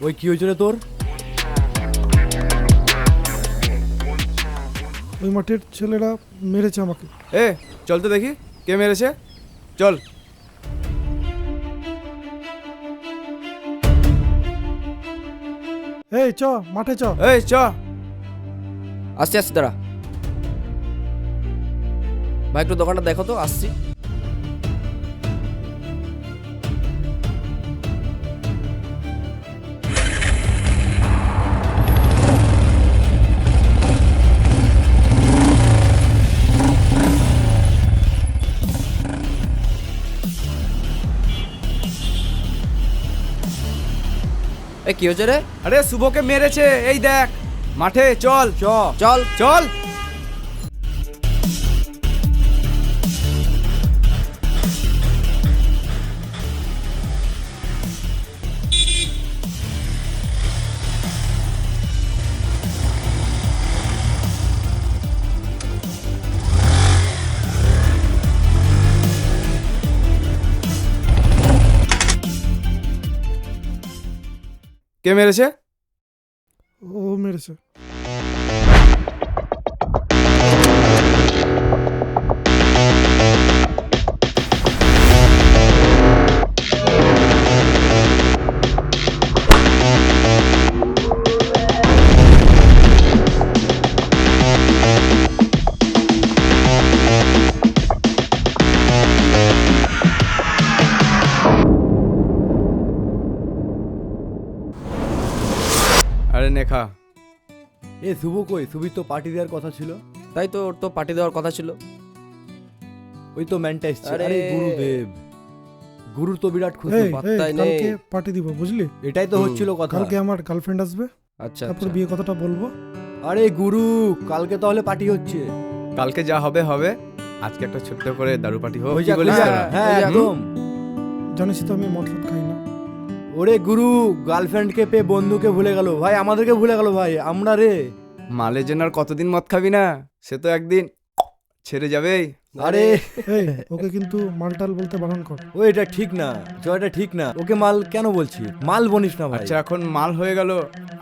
ওই কি হয়েছিল তোর? ওই মাঠের ছেলেরা মেরেছে আমাকে। চল তো দেখি কে মেরেছে, চল। এই চ মাঠে চ। চ। আসছি আসছি, দাঁড়া ভাই, একটু দোকানটা দেখো তো, আসছি। কি হয়েছে রে? আরে শুভকে মেরেছে, এই দেখ মাঠে, চল চল চল। কে মেরেছে? ও মেরেছে। আরে নেখা। এ শুভ কই? শুভি তো পার্টি দেওয়ার কথা ছিল। তাই তো, ওর তো পার্টি দেওয়ার কথা ছিল। ওই তো ম্যানটা এসছে। আরে আরে গুরুদেব, গুরুর তো বিরাট খুশি। এই পাত্তাই নেই। কালকে পার্টি দিব বুঝলি? এটাই তো হচ্ছিল কথা। কালকে আমার গার্লফ্রেন্ড আসবে, আচ্ছা তারপর আচ্ছা। বিয়ে কথাটা বলবো। আরে গুরু, কালকে তাহলে পার্টি হচ্ছে। কালকে যা হবে হবে, আজকে একটা ছোট্ট করে দারু পার্টি হোক, ওই কি যাক, বলিস হ্যাঁ, তোরা? হ্যাঁ ওই যাক। একদম। জানিস তো আমি মদ ফদ খাই না। ওরে গুরু, গার্লফ্রেন্ডকে পেয়ে বন্ধুকে ভুলে গেল ভাই, আমাদেরকে ভুলে গেল ভাই। আমরা রে, মালের জন্য আর কতদিন মদ খাবি না? সে তো একদিন ছেড়ে যাবেই। আরে এই ওকে কিন্তু মালটাল বলতে বারণ কর। ও এটা ঠিক না, জয়টা ঠিক না। ওকে মাল কেন বলছি? মাল বনিস না ভাই। আচ্ছা এখন মাল হয়ে গেল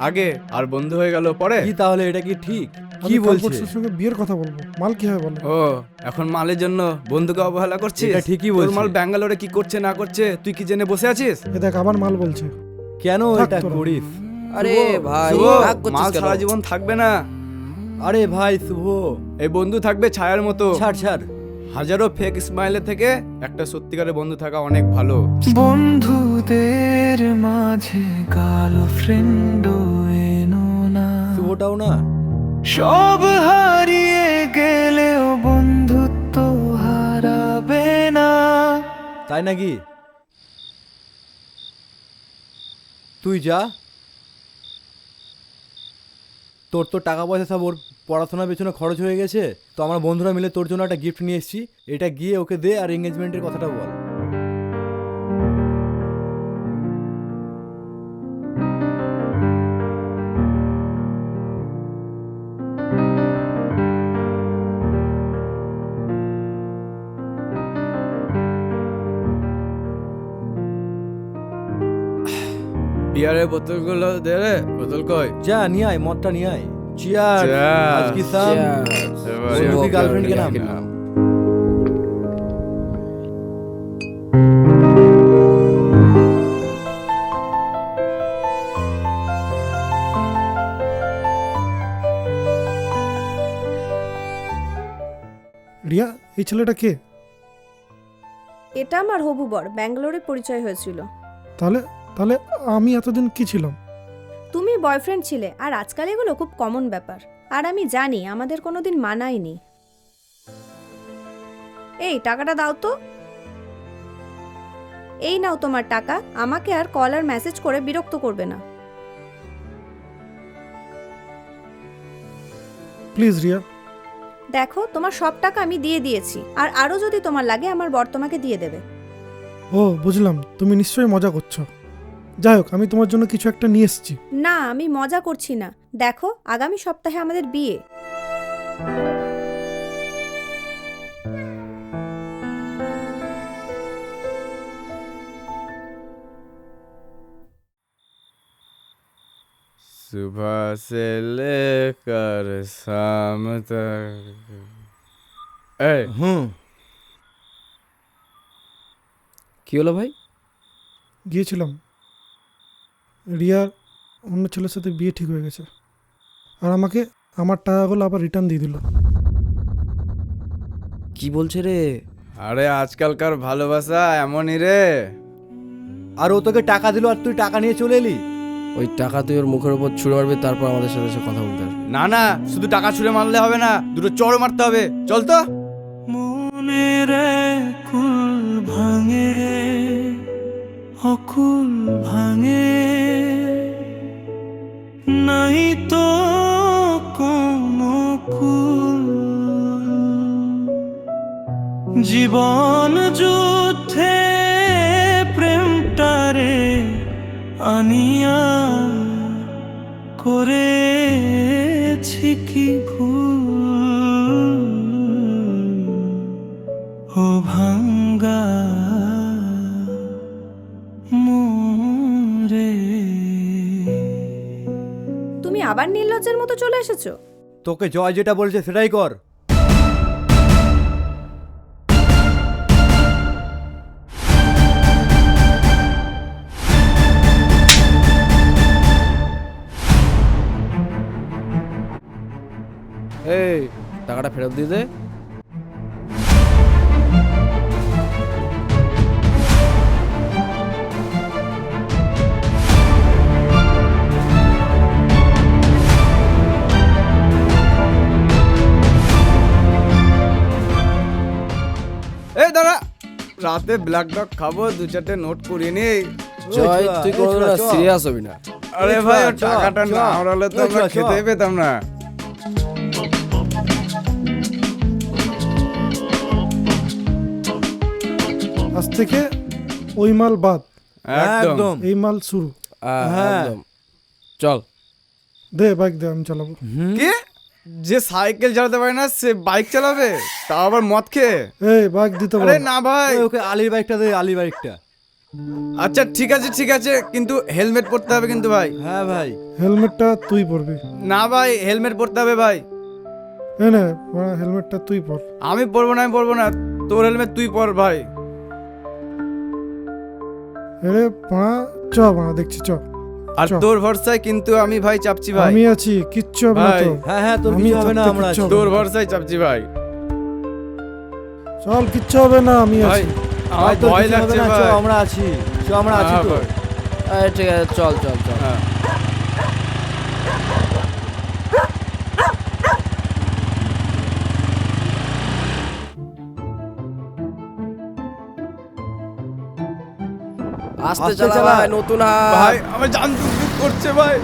আগে আর বন্ধু হয়ে গেল পরে। কি তাহলে এটা কি ঠিক? আমি কি কাল বলছিস? পরশুর সঙ্গে বিয়ের কথা বলবো, মাল কি হয় বলো? ও এখন মালের জন্য বন্ধুকে অবহেলা করছিস? এটা ঠিকই তোর বলছিস। মাল ব্যাঙ্গালোরে কি করছে না করছে তুই কি জেনে বসে আছিস? এ দেখ আবার মাল বলছে। কেন থাক এটা তোরা। করিস? আরে ভাই, শুভ, রাগ করছিস মাল কেন? সারা জীবন থাকবে না। আরে ভাই শুভ, এই বন্ধু থাকবে ছায়ার মতো। ছাড় ছাড়। হাজারো ফেক স্মাইলের থেকে একটা সত্যিকারের বন্ধু থাকা অনেক ভালো। বন্ধুদের মাঝে গার্লফ্রেন্ড এনো না, শুভটাও না। সব হারিয়ে গেলেও বন্ধুত্ব হারাবে না। তাই নাকি? তুই যা, তোর তো টাকা পয়সা সব ওর পড়াশোনার পেছনে খরচ হয়ে গেছে, তো আমরা বন্ধুরা মিলে তোর জন্য একটা গিফট নিয়ে এসেছি। এটা গিয়ে ওকে দে আর এঙ্গেজমেন্টের কথাটা বল। বিয়ারের বোতলগুলো দে রে, বোতল কই? যা নিয়ে আয়, মদটা নিয়ে আয়। চিয়ার। Cheers. আজ কি সাম? এবারে শুভ কি ওকে girlfriend के नाम? কি নাম? রিয়া, এই ছেলেটা কে? এটা আমার হবু বর, ব্যাঙ্গালোরে পরিচয় হয়েছিল। তাহলে তাহলে আমি এতদিন কি ছিলাম? তুমি বয়ফ্রেন্ড ছিলে, আর আজকাল এগুলো খুব কমন ব্যাপার। আর আমি জানি আমাদের কোনোদিন মানায়নি। এই টাকাটা দাও তো। এই নাও তোমার টাকা, আমাকে আর কল আর মেসেজ করে বিরক্ত করবে না। প্লিজ রিয়া। দেখো তোমার সব টাকা আমি দিয়ে দিয়েছি, আর আরও যদি তোমার লাগে আমার বর তোমাকে দিয়ে দেবে। ও বুঝলাম, তুমি নিশ্চয়ই মজা করছো। যাই হোক, আমি তোমার জন্য কিছু একটা নিয়ে এসেছি। না, আমি মজা করছি না। দেখো আগামী সপ্তাহে আমাদের বিয়ে। सुबह से लेकर शाम तक এই কি হলো ভাই? গিয়েছিলাম, রিয়ার অন্য ছেলের সাথে বিয়ে ঠিক হয়ে গেছে, আর আমাকে আমার টাকাগুলো আবার রিটার্ন দিয়ে দিল। কি বলছে রে? আরে আজকালকার ভালোবাসা এমনই রে। আর ও তোকে টাকা দিল আর তুই টাকা নিয়ে চলে এলি? ওই টাকা তুই ওর মুখের উপর ছুঁড়ে মারবি, তারপর আমাদের সাথে এসে কথা বলতে আসবি। না না, শুধু টাকা ছুঁড়ে মারলে হবে না, দুটো চড় মারতে হবে। চল তো। মনের কুল ভাঙে অকুল ভাঙে নাই তো কোনো কুল জীবন যুদ্ধে প্রেমটারে আনিয়া করেছি কি ভুল ও ভাঙ্গা মোরে। তুমি আবার নির্লজ্জের মতো চলে এসেছো। তোকে জয় যেটা বলছে সেটাই কর। এই টাকাটা ফেরত দিয়ে দে। এই দাঁড়া, রাতে ব্ল্যাক ডগ খাবো, 2-4টে নোট করিয়ে নি। জয়, চ, তুই এই কোনো চ, চ। সিরিয়াস হবি না। আরে চ, ভাই, চ, ওর টাকাটা চ। না হলে তো এই আমরা চ, চ। খেতেই পেতাম না। আজ থেকে ওই মাল বাদ, একদম। এই মাল শুরু। হ্যাঁ। একদম। চল। দে বাইক দে, আমি চালাবো। কি? যে সাইকেল চালাতে পারে না সে বাইক চালাবে, তাও আবার মদ খেয়ে? এই বাইক দিতে আরে বল। না ভাই। ওই ওকে আলির বাইকটা দে, আলির বাইকটা। আচ্ছা ঠিক আছে ঠিক আছে, কিন্তু হেলমেট পরতে হবে কিন্তু ভাই। হ্যাঁ ভাই। হেলমেটটা তুই পরবি। না ভাই, হেলমেট পরতে হবে ভাই। এই নে, হেলমেটটা তুই পর। আমি পরবো না, আমি পরবো না, তোর হেলমেট তুই পর ভাই। এরে পড়া, চ পড়া, দেখছি চ। আর চ। তোর ভরসায় কিন্তু আমি ভাই চাপছি ভাই। আমি আছি, কিচ্ছু হবে না ভাই। তো। হ্যাঁ হ্যাঁ, তোর আমি কিছু হবে না, থাকতে আমরা কিচ্ছু আছি। হবে তোর ভরসায় চাপছি ভাই। চল, কিচ্ছু হবে না, আমি ভাই আছি। আমার ভাই, তোর ভয় কিছু হবে লাগছে না, চ, ভাই। আমরা আছি। চ, আমরা আছি হ্যাঁ তো। ভাই। এই, ঠিক আছে, চল চল চল। হ্যাঁ। আস্তে আস্তে চালা চালা। ভাই, নতুন হাত। ভাই আমার জান দুক করছে ভাই।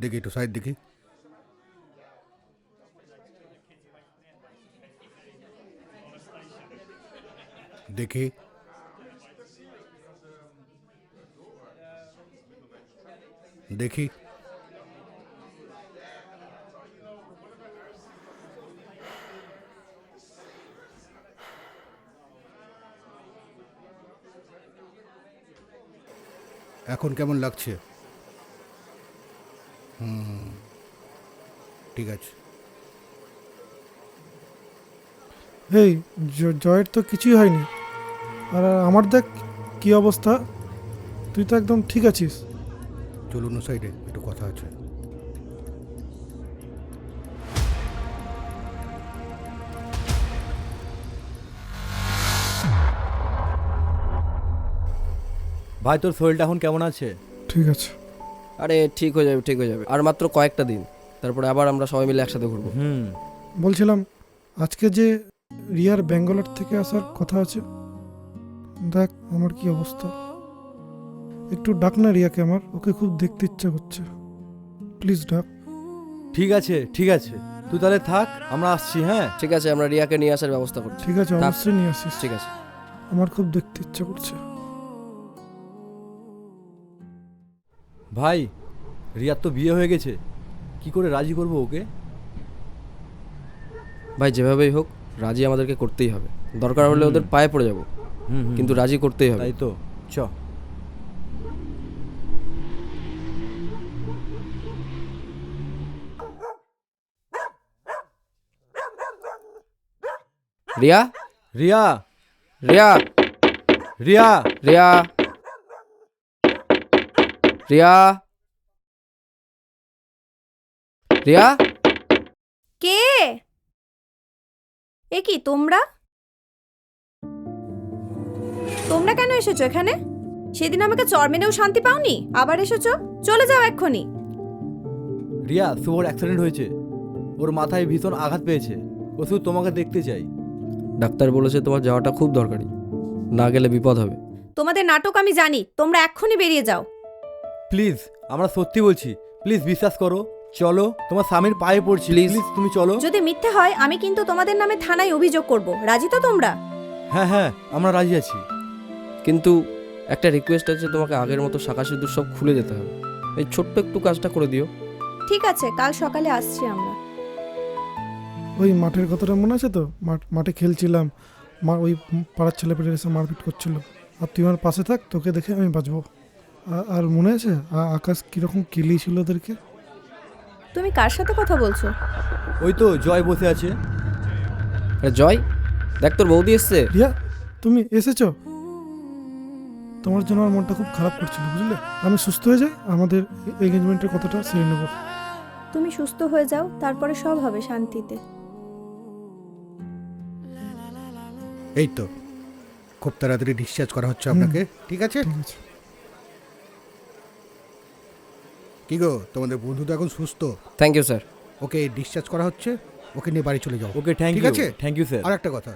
দেখি একটু সাইড দেখি। দেখি দেখি এখন কেমন লাগছে? ঠিক আছে। এই জয়ের তো কিছুই হয়নি, আর আমার দেখ কি অবস্থা। তুই তো একদম ঠিক আছিস। চলুন ও সাইডে, একটু কথা আছে। ভাই তোর শরীরটা এখন কেমন আছে? ঠিক আছে। আরে ঠিক হয়ে যাবে, ঠিক হয়ে যাবে, আর মাত্র কয়েকটা দিন, তারপরে আবার আমরা সবাই মিলে একসাথে ঘুরবো। বলছিলাম আজকে যে রিয়ার ব্যাঙ্গালোর থেকে আসার কথা আছে, দেখ আমার কি অবস্থা। একটু ডাক না রিয়াকে, আমার ওকে খুব দেখতে ইচ্ছা করছে, প্লিজ ডাক। ঠিক আছে ঠিক আছে, তুই তাহলে থাক, আমরা আসছি। হ্যাঁ ঠিক আছে, আমরা রিয়াকে নিয়ে আসার ব্যবস্থা করছি। ঠিক আছে, থাক। অবশ্যই নিয়ে আসিস। ঠিক আছে। আমার খুব দেখতে ইচ্ছা করছে। ভাই, রিয়ার তো বিয়ে হয়ে গেছে, কি করে রাজি করবো ওকে? ভাই যেভাবেই হোক রাজি আমাদেরকে করতেই হবে, দরকার হলে ওদের পায়ে পড়ে যাব, কিন্তু রাজি করতেই হবে। তাই তো, চ। রিয়া, রিয়া, রিয়া, রিয়া, রিয়া, রিয়া, রিয়া। কে? এ কি তোমরা? তোমরা কেন এসেছো এখানে? সেদিন আমাকে চর মেনেও শান্তি পাওনি, আবার এসেছো? চলে যাও এক্ষুনি। রিয়া, শুভর অ্যাক্সিডেন্ট হয়েছে, ওর মাথায় ভীষণ আঘাত পেয়েছে, ও শুধু তোমাকে দেখতে চাই। ডাক্তার বলেছে তোমার যাওয়াটা খুব দরকারি, না গেলে বিপদ হবে। তোমাদের নাটক আমি জানি, তোমরা এক্ষুনি বেরিয়ে যাও। প্লিজ, আমরা সত্যি বলছি, প্লিজ বিশ্বাস করো, চলো, তোমার স্বামীর পায়ে পড়ছি, Please. প্লিজ তুমি চলো। যদি মিথ্যে হয় আমি কিন্তু তোমাদের নামে থানায় অভিযোগ করব। রাজি তো তোমরা? হ্যাঁ হ্যাঁ, আমরা রাজি আছি। কিন্তু একটা রিকোয়েস্ট আছে, তোমাকে আগের মতো শাখা সিঁদুর সব খুলে যেতে হবে, এই ছোট্ট একটু কাজটা করে দিও। ঠিক আছে, কাল সকালে আসছি আমরা। ওই মাঠের কথাটা মনে আছে তো? মাঠে খেলছিলাম, ওই পাড়ার ছেলেপেলে এসে মারপিট করছিল, আর তুই আমার পাশে থাক, তোকে দেখে আমি বাঁচবো। আর মনে আছে আকাশ কীরকম কেলিয়েছিল ওদেরকে? তুমি কার সাথে কথা বলছো? ওই তো জয় বসে আছে। আরে জয়, দেখ তোর বৌদি এসছে। রিয়া, তুমি এসেছো? তোমার জন্য আমার মনটা খুব খারাপ করছিল, বুঝলে? আমি সুস্থ হয়ে যাই, আমাদের এঙ্গেজমেন্টের কথাটা সেরে নেব। তুমি সুস্থ হয়ে যাও, তারপরে সব হবে শান্তিতে। এই তো, খুব তাড়াতাড়ি ডিসচার্জ করা হচ্ছে আপনাকে, ঠিক আছে? ঠিক আছে। কি গো, তোমাদের বন্ধু তো এখন সুস্থ, থ্যাংক ইউ স্যার। ওকে ডিসচার্জ করা হচ্ছে, ওকে নিয়ে বাড়ি চলে যাও। ওকে, থ্যাংক ঠিক ইউ, আছে? Thank you sir. আর একটা কথা,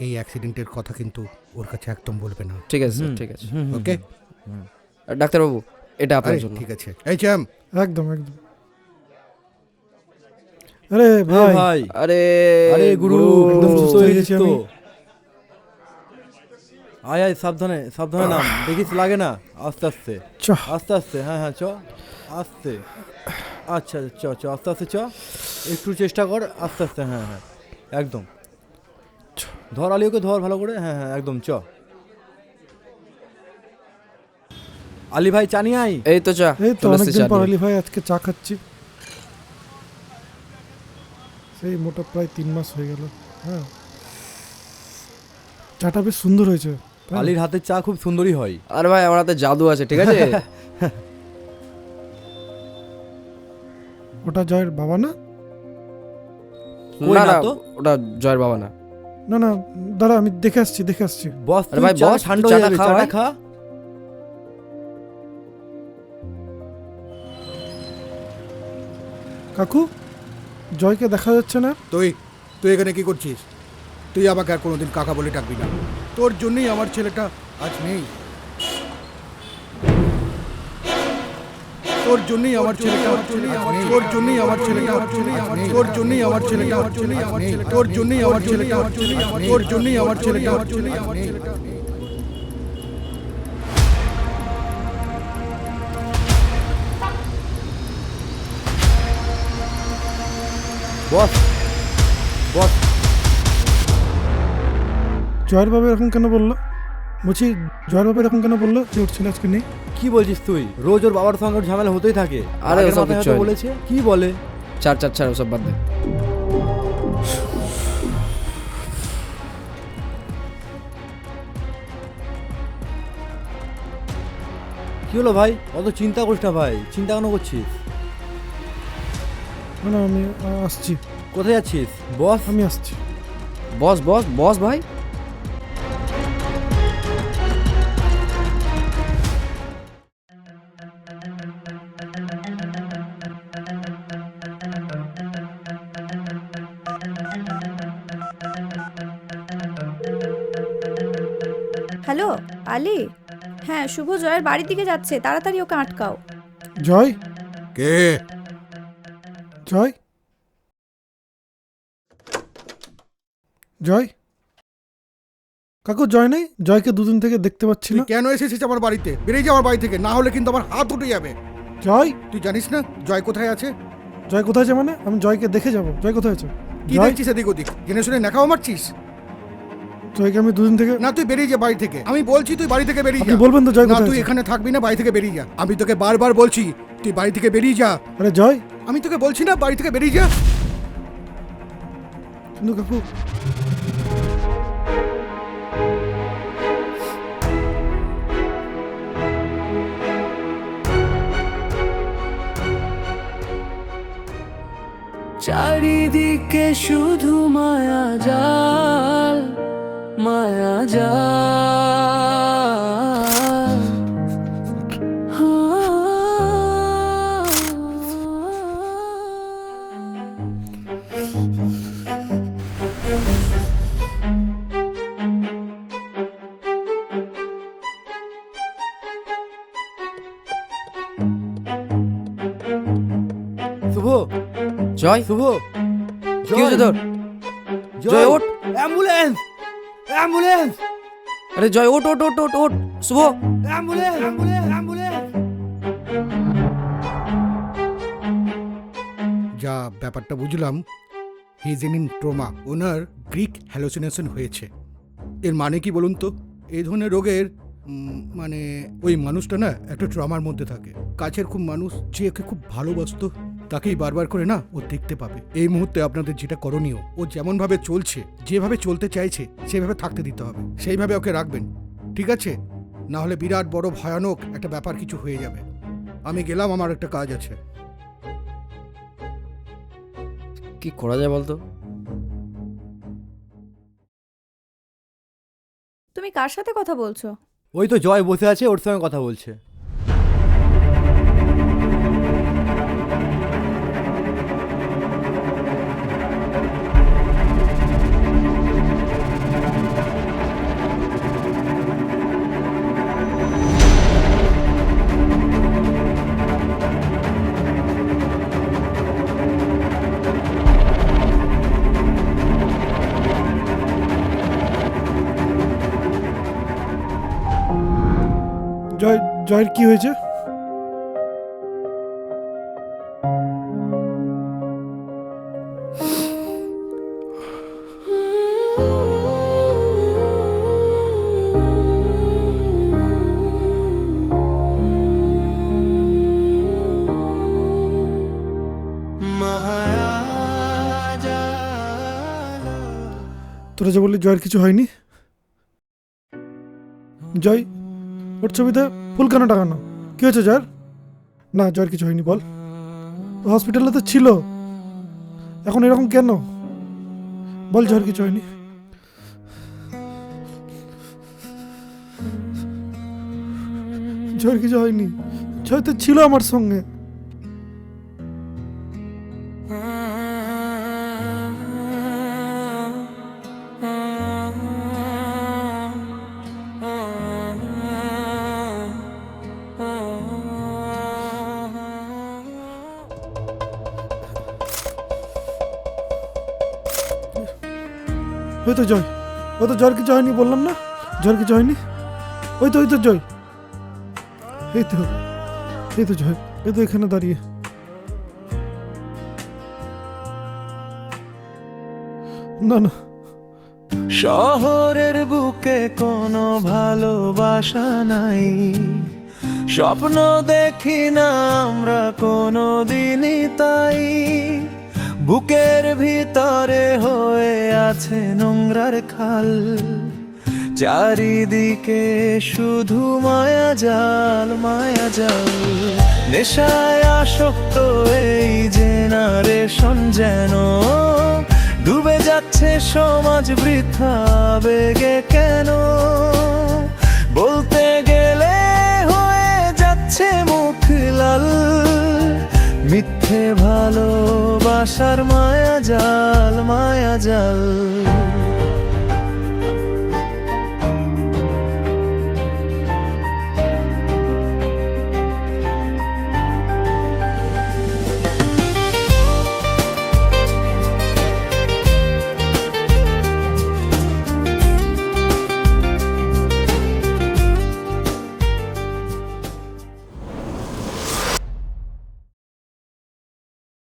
এই অ্যাক্সিডেন্টের কথা কিন্তু ওর কাছে একদম বলবে না, ঠিক আছে স্যার, ঠিক আছে। ওকে? আর ডাক্তারবাবু, এটা আপনার আরে জন্য। ঠিক আছে। এই চ্যাম, একদম একদম। আরে ভাই ভাই, ভাই, আরে আরে গুরু, একদম সুস্থ হয়ে গেছি তো। আমি। আয় আয়, সাবধানে সাবধানে নাম, দেখিস লাগে না, আস্তে আস্তে চ। আস্তে আস্তে, হ্যাঁ হ্যাঁ, চ আস্তে। আচ্ছা চ চ, আস্তে আস্তে চ, একটু চেষ্টা কর, আস্তে আস্তে, হ্যাঁ হ্যাঁ একদম। ধর আলি, ওকে ধর ভালো করে, হ্যাঁ হ্যাঁ একদম, চ। আলি ভাই, চা নিয়ে আয়। এই তো চা, এই তো চলে এসেছে অনেকদিন চা পর নিয়ে। আলি ভাই আজকে চা খাচ্ছি, সেই মোটা প্রায় 3 মাস হয়ে গেল। হ্যাঁ, চাটা বেশ সুন্দর হয়েছে। তাই না? আলির হাতের চা খুব সুন্দরই হয়। আরে ভাই, আমার হাতে জাদু আছে, ঠিক আছে। ওটা জয়ের বাবা না? কই না না না, তো? ওটা জয়ের বাবা না। না না, দাঁড়া, আমি দেখে আসছি দেখে আসছি। বস, আরে তুই ভাই, চা বস, ঠান্ডা তুই হয়ে চাটা যাবে, খা চাটা ভাই। খা। কাকু, জয়কে দেখা যাচ্ছে না। তুই তুই এখানে কি করছিস? তুই আমাকে আর কোনোদিন কাকা বলে ডাকবি না, তোর জন্যই আমার ছেলেটা আজ নেই, তোর জন্যই আমার ছেলেটা, তোর জন্যই আমার ছেলেটা, তোর জন্যই আমার ছেলেটা, তোর জন্যই আমার ছেলেটা, তোর জন্যই আমার ছেলেটা। বস বস, জয়ের বাবা এরকম কেন বললো? বলছি, জয়ের বাবা এরকম কেন বললো যে ওর ছেলে আজকে নেই? কি বলছিস তুই? রোজ ওর বাবার সঙ্গে ওর ঝামেলা হতেই থাকে। আরে আগের ওসব মাথায় কিচ্ছু হয়তো হয়নি। বলেছে, কি বলে? চার চার চার, ওসব বাদ দে। কি হলো ভাই? অত চিন্তা করিস না ভাই, চিন্তা কেন করছিস? না না, আমি আসছি, কোথায় যাচ্ছিস বস? আমি আসছি। বস বস বস ভাই, হ্যালো আলি, হ্যাঁ শুভ জয়ের বাড়ির দিকে যাচ্ছে, তাড়াতাড়ি ওকে আটকাও। জয়, কে? জয়, জয়। কাকু জয় নেই? জয়কে দুদিন থেকে দেখতে পাচ্ছি তুই না। কেন এসেছিস আমার বাড়িতে? বেরিয়ে যা আমার বাড়ি থেকে, না হলে কিন্তু আমার হাত উঠে যাবে। জয়, তুই জানিস না জয় কোথায় আছে? জয় কোথায় আছে মানে? আমি জয়কে দেখে যাব। জয় কোথায় আছে? কি জয়, দেখছিস এদিক ওদিক? জেনে শুনে নেখাও মারছিস? জয়কে আমি দুদিন থেকে। না তুই বেরিয়ে যা বাড়ি থেকে, আমি বলছি তুই বাড়ি থেকে বেরিয়ে আপনি যা। বলবেন তো জয় না কোথায় তুই আছে? এখানে থাকবি না, বাড়ি থেকে বেরিয়ে যা। আমি তোকে বারবার বলছি তুই বাড়ি থেকে বেরিয়ে যা। আরে জয়, আমি তোকে বলছি না বাড়ি থেকে বেরিয়ে যা। কিন্তু কাকু, চারিদিকে শুধু মায়া জাল, মায়া জাল। শুভ, জয় শুভ, কি হয়েছে তোর? জয় ওঠ, অ্যাম্বুলেন্স, অ্যাম্বুলেন্স, আরে জয় ওঠ ওঠ ওঠ ওঠ ওঠ, শুভ অ্যাম্বুলেন্স, অ্যাম্বুলেন্স, অ্যাম্বুলেন্স। যা ব্যাপারটা বুঝলাম, his in trauma, owner Greek hallucination হয়েছে। এর মানে কি বলুন তো? এই ধরনের রোগের মানে ওই মানুষটা না একটা ট্রমার মধ্যে থাকে। কাছের খুব মানুষ যে ওকে খুব ভালোবাসতো তাকেই বারবার করে না ও দেখতে পাবে। এই মুহূর্তে আপনাদের যেটা করণীয়, ও যেমনভাবে চলছে, যেভাবে চলতে চাইছে সেভাবে থাকতে দিতে হবে, সেইভাবে ওকে রাখবেন, ঠিক আছে? না হলে বিরাট বড় ভয়ানক একটা ব্যাপার কিছু হয়ে যাবে। আমি গেলাম, আমার একটা কাজ আছে। কি করা যায় বলতো? তুমি কার সাথে কথা বলছো? ওই তো জয় বসে আছে, ওর সঙ্গে কথা বলছে। জয়, জয়ের কি হয়েছে? তোরা যে বললি জয়ের কিছু হয়নি। জয়, ওর ছবিতে ফুল কেন টাঙানো? কি হয়েছে জয়ের? না, জয়ের কিছু হয়নি বল। হসপিটালে তো ছিল, এখন এরকম কেন? বল জয়ের কিছু হয়নি। জয়ের কিছু হয়নি, জয় তো ছিল আমার সঙ্গে। ওই তো জয়, ও তো জয়ের কিছু হয়নি বললাম না, জয়ের কিছু হয়নি। ওই তো জয়, এই তো জয়, এই তো এখানে দাঁড়িয়ে। না না, শহরের বুকে কোনো ভালোবাসা নাই, স্বপ্ন দেখি না আমরা কোনো দিনই তাই। বুকের ভিতরে হয়ে আছে নোংরার খাল, চারিদিকে শুধু মায়া জাল, নেশায় আসক্ত এই জেনারেশন যেন ডুবে যাচ্ছে সমাজ বৃথা বেগে কেন, বলতে গেলে হয়ে যাচ্ছে মুখ লাল, মিথ্যে ভালোবাসার মায়া জাল,